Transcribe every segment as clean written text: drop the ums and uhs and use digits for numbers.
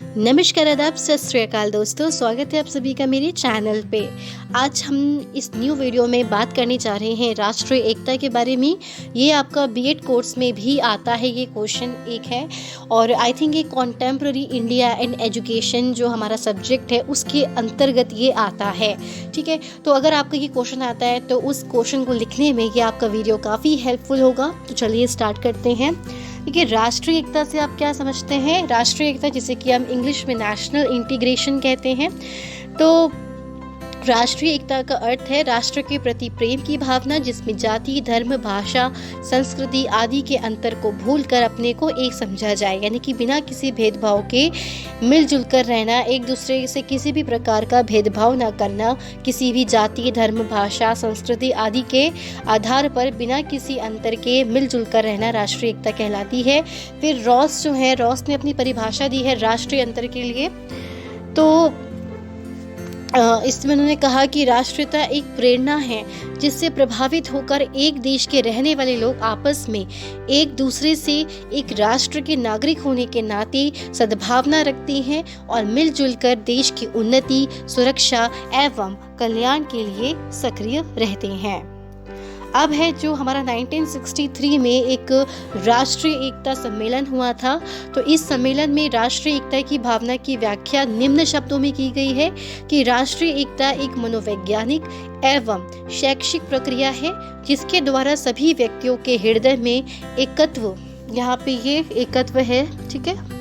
नमस्कार, आदाब, सत श्री अकाल दोस्तों। स्वागत है आप सभी का मेरे चैनल पे। आज हम इस न्यू वीडियो में बात करने जा रहे हैं राष्ट्रीय एकता के बारे में। ये आपका बीएड कोर्स में भी आता है, ये क्वेश्चन एक है और आई थिंक ये कॉन्टेम्प्ररी इंडिया एंड एजुकेशन जो हमारा सब्जेक्ट है उसके अंतर्गत ये आता है। ठीक है, तो अगर आपका ये क्वेश्चन आता है तो उस क्वेश्चन को लिखने में ये आपका वीडियो काफ़ी हेल्पफुल होगा। तो चलिए स्टार्ट करते हैं। देखिए, राष्ट्रीय एकता से आप क्या समझते हैं? राष्ट्रीय एकता जिसे कि हम इंग्लिश में नेशनल इंटीग्रेशन कहते हैं। तो राष्ट्रीय एकता का अर्थ है राष्ट्र के प्रति प्रेम की भावना, जिसमें जाति, धर्म, भाषा, संस्कृति आदि के अंतर को भूलकर अपने को एक समझा जाए, यानी कि बिना किसी भेदभाव के मिलजुल कर रहना, एक दूसरे से किसी भी प्रकार का भेदभाव न करना, किसी भी जाति, धर्म, भाषा, संस्कृति आदि के आधार पर बिना किसी अंतर के मिलजुल कर रहना राष्ट्रीय एकता कहलाती है। फिर रॉस जो है, रॉस ने अपनी परिभाषा दी है राष्ट्रीय अंतर के लिए। तो इसमें उन्होंने कहा कि राष्ट्रीयता एक प्रेरणा है जिससे प्रभावित होकर एक देश के रहने वाले लोग आपस में एक दूसरे से एक राष्ट्र के नागरिक होने के नाते सद्भावना रखते हैं और मिलजुल कर देश की उन्नति, सुरक्षा एवं कल्याण के लिए सक्रिय रहते हैं। अब है जो हमारा 1963 में एक राष्ट्रीय एकता सम्मेलन हुआ था। तो इस सम्मेलन में राष्ट्रीय एकता की भावना की व्याख्या निम्न शब्दों में की गई है कि राष्ट्रीय एकता एक मनोवैज्ञानिक एवं शैक्षिक प्रक्रिया है जिसके द्वारा सभी व्यक्तियों के हृदय में एकत्व, यहाँ पे ये एकत्व है, ठीक है,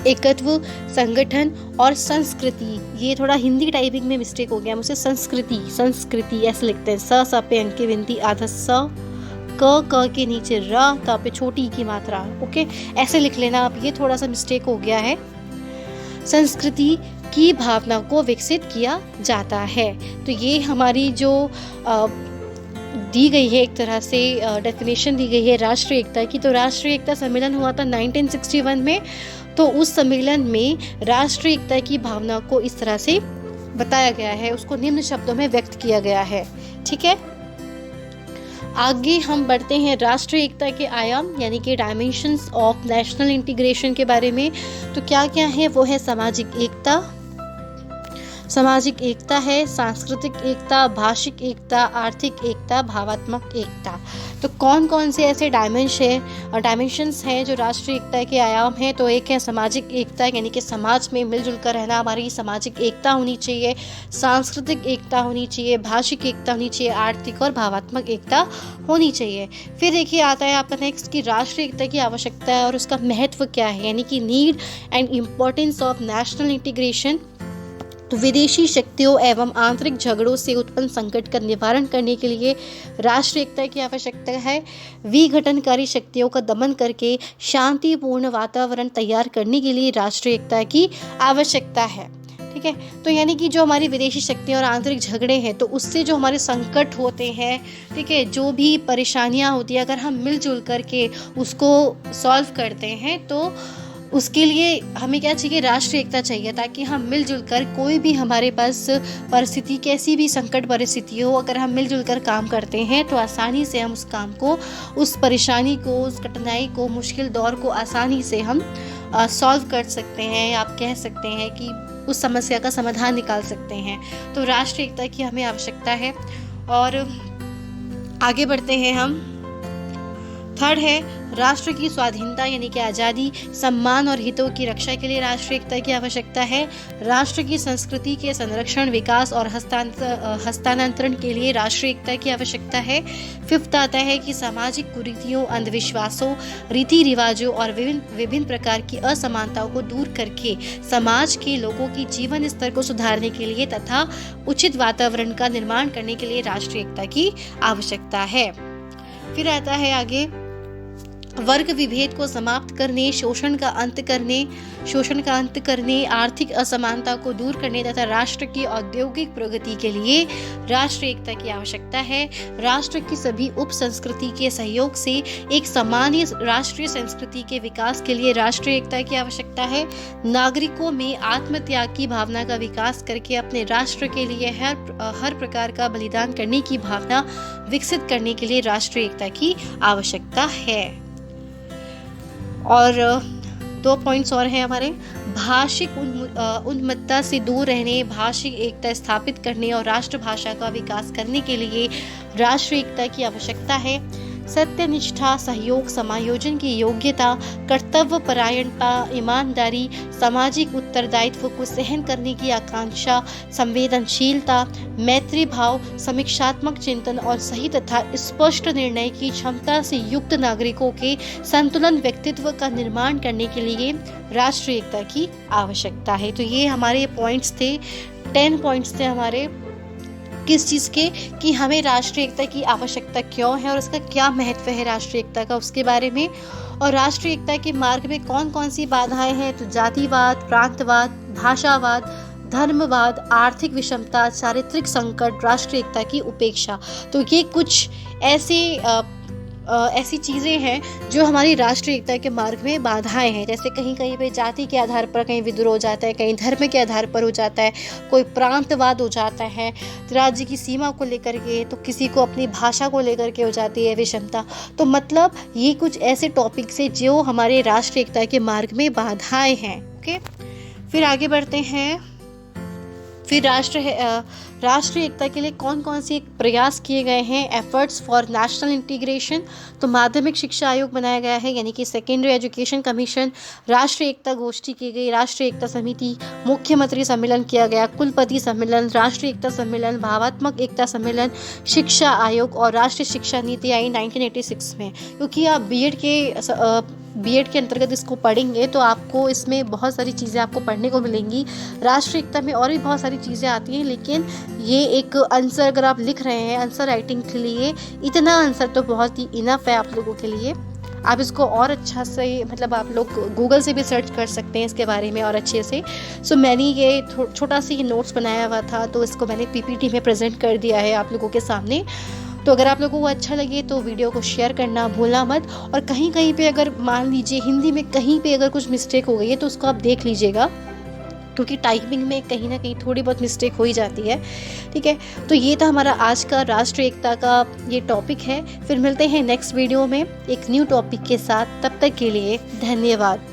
एकत्व, संगठन और संस्कृति, ये थोड़ा हिंदी टाइपिंग में मिस्टेक हो गया मुझसे, संस्कृति ऐसे लिखते हैं। स पे अंके विनती आधा स, क के नीचे र, त पे छोटी की मात्रा, ओके, ऐसे लिख लेना आप, ये थोड़ा सा मिस्टेक हो गया है। संस्कृति की भावना को विकसित किया जाता है। तो ये हमारी जो दी गई है, एक तरह से डेफिनेशन दी गई है राष्ट्रीय एकता की। तो राष्ट्रीय एकता सम्मेलन हुआ था 1961 में। तो उस सम्मेलन में राष्ट्रीय एकता की भावना को इस तरह से बताया गया है, उसको निम्न शब्दों में व्यक्त किया गया है। ठीक है, आगे हम बढ़ते हैं राष्ट्रीय एकता के आयाम यानी कि डायमेंशंस ऑफ नेशनल इंटीग्रेशन के बारे में। तो क्या क्या है? वो है सामाजिक एकता है, सांस्कृतिक एकता, भाषिक एकता, आर्थिक एकता, भावात्मक एकता। तो कौन कौन से ऐसे डायमेंशंस हैं जो राष्ट्रीय एकता के आयाम हैं? तो एक है सामाजिक एकता, यानी कि समाज में मिलजुल कर रहना, हमारी सामाजिक एकता होनी चाहिए, सांस्कृतिक एकता होनी चाहिए, भाषिक एकता होनी चाहिए, आर्थिक और भावात्मक एकता होनी चाहिए। फिर देखिए आता है आपका नेक्स्ट कि राष्ट्रीय एकता की आवश्यकता है और उसका महत्व क्या है, यानी कि need and importance of national integration. तो विदेशी शक्तियों एवं आंतरिक झगड़ों से उत्पन्न संकट का निवारण करने के लिए राष्ट्रीय एकता की आवश्यकता है। विघटनकारी शक्तियों का दमन करके शांतिपूर्ण वातावरण तैयार करने के लिए राष्ट्रीय एकता की आवश्यकता है। ठीक है, तो यानी कि जो हमारी विदेशी शक्तियाँ और आंतरिक झगड़े हैं, तो उससे जो हमारे संकट होते हैं, ठीक है, जो भी परेशानियाँ होती है, अगर हम मिलजुल करके उसको सॉल्व करते हैं तो उसके लिए हमें क्या चाहिए? राष्ट्रीय एकता चाहिए, ताकि हम मिलजुल कर कोई भी हमारे पास परिस्थिति, कैसी भी संकट परिस्थिति हो, अगर हम मिलजुल कर काम करते हैं तो आसानी से हम उस काम को, उस परेशानी को, उस कठिनाई को, मुश्किल दौर को आसानी से हम सॉल्व कर सकते हैं। आप कह सकते हैं कि उस समस्या का समाधान निकाल सकते हैं। तो राष्ट्रीय एकता की हमें आवश्यकता है। और आगे बढ़ते हैं हम। थर्ड है राष्ट्र की स्वाधीनता यानी कि आज़ादी, सम्मान और हितों की रक्षा के लिए राष्ट्रीय एकता की आवश्यकता है। राष्ट्र की संस्कृति के संरक्षण, विकास और हस्तांतरण के लिए राष्ट्रीय एकता की आवश्यकता है। फिफ्थ आता है कि सामाजिक कुरीतियों, अंधविश्वासों, रीति रिवाजों और विभिन्न प्रकार की असमानताओं को दूर करके समाज के लोगों की जीवन स्तर को सुधारने के लिए तथा उचित वातावरण का निर्माण करने के लिए राष्ट्रीय एकता की आवश्यकता है। फिर आता है आगे वर्ग विभेद को समाप्त करने, शोषण का अंत करने, आर्थिक असमानता को दूर करने तथा राष्ट्र की औद्योगिक प्रगति के लिए राष्ट्रीय एकता की आवश्यकता है। राष्ट्र की सभी उप संस्कृति के सहयोग से एक सामान्य राष्ट्रीय संस्कृति के विकास के लिए राष्ट्रीय एकता की आवश्यकता है। नागरिकों में आत्मत्याग की भावना का विकास करके अपने राष्ट्र के लिए हर प्रकार का बलिदान करने की भावना विकसित करने के लिए राष्ट्रीय एकता की आवश्यकता है। और 2 पॉइंट्स और हैं हमारे। भाषिक उन्मत्तता से दूर रहने, भाषिक एकता स्थापित करने और राष्ट्रभाषा का विकास करने के लिए राष्ट्रीय एकता की आवश्यकता है। सत्यनिष्ठा, सहयोग, समायोजन की योग्यता, कर्तव्य परायणता, ईमानदारी, सामाजिक उत्तरदायित्व को सहन करने की आकांक्षा, संवेदनशीलता, मैत्री भाव, समीक्षात्मक चिंतन और सही तथा स्पष्ट निर्णय की क्षमता से युक्त नागरिकों के संतुलन व्यक्तित्व का निर्माण करने के लिए राष्ट्रीय एकता की आवश्यकता है। तो ये हमारे पॉइंट्स थे, 10 पॉइंट्स थे हमारे किस चीज़ के, कि हमें राष्ट्रीय एकता की आवश्यकता क्यों है और उसका क्या महत्व है राष्ट्रीय एकता का, उसके बारे में। और राष्ट्रीय एकता के मार्ग में कौन कौन सी बाधाएं हैं, तो जातिवाद, प्रांतवाद, भाषावाद, धर्मवाद, आर्थिक विषमता, चारित्रिक संकट, राष्ट्रीय एकता की उपेक्षा। तो ये कुछ ऐसी चीज़ें हैं जो हमारी राष्ट्रीय एकता के मार्ग में बाधाएं हैं। जैसे कहीं कहीं पे जाति के आधार पर कहीं विद्रोह हो जाता है, कहीं धर्म के आधार पर हो जाता है, कोई प्रांतवाद हो जाता है, राज्य की सीमा को लेकर के, तो किसी को अपनी भाषा को लेकर के हो जाती है विषमता। तो मतलब ये कुछ ऐसे टॉपिक्स हैं जो हमारे राष्ट्रीय एकता के मार्ग में बाधाएं हैं। ओके, फिर आगे बढ़ते हैं। फिर राष्ट्रीय एकता के लिए कौन कौन से प्रयास किए गए हैं, एफर्ट्स फॉर नेशनल इंटीग्रेशन। तो माध्यमिक शिक्षा आयोग बनाया गया है, यानी कि सेकेंडरी एजुकेशन कमीशन, राष्ट्रीय एकता गोष्ठी की गई, राष्ट्रीय एकता समिति, मुख्यमंत्री सम्मेलन किया गया, कुलपति सम्मेलन, राष्ट्रीय एकता सम्मेलन, भावात्मक एकता सम्मेलन, शिक्षा आयोग और राष्ट्रीय शिक्षा नीति आई 1986 में। क्योंकि आप बीएड के अंतर्गत इसको पढ़ेंगे तो आपको इसमें बहुत सारी चीज़ें आपको पढ़ने को मिलेंगी। राष्ट्रीय एकता में और भी बहुत सारी चीज़ें आती हैं, लेकिन ये एक आंसर अगर आप लिख रहे हैं आंसर राइटिंग के लिए, इतना आंसर तो बहुत ही इनफ है आप लोगों के लिए। आप इसको और अच्छा से, मतलब आप लोग गूगल से भी सर्च कर सकते हैं इसके बारे में और अच्छे से। सो मैंने ये छोटा सा ये नोट्स बनाया हुआ था, तो इसको मैंने पीपीटी में प्रेजेंट कर दिया है आप लोगों के सामने। तो अगर आप लोगों को अच्छा लगे तो वीडियो को शेयर करना भूलना मत। और कहीं कहीं पे अगर मान लीजिए हिंदी में कहीं पे अगर कुछ मिस्टेक हो गई है तो उसको आप देख लीजिएगा, क्योंकि टाइपिंग में कहीं ना कहीं थोड़ी बहुत मिस्टेक हो ही जाती है। ठीक है, तो ये था हमारा आज का राष्ट्रीय एकता का ये टॉपिक है। फिर मिलते हैं नेक्स्ट वीडियो में एक न्यू टॉपिक के साथ। तब तक के लिए धन्यवाद।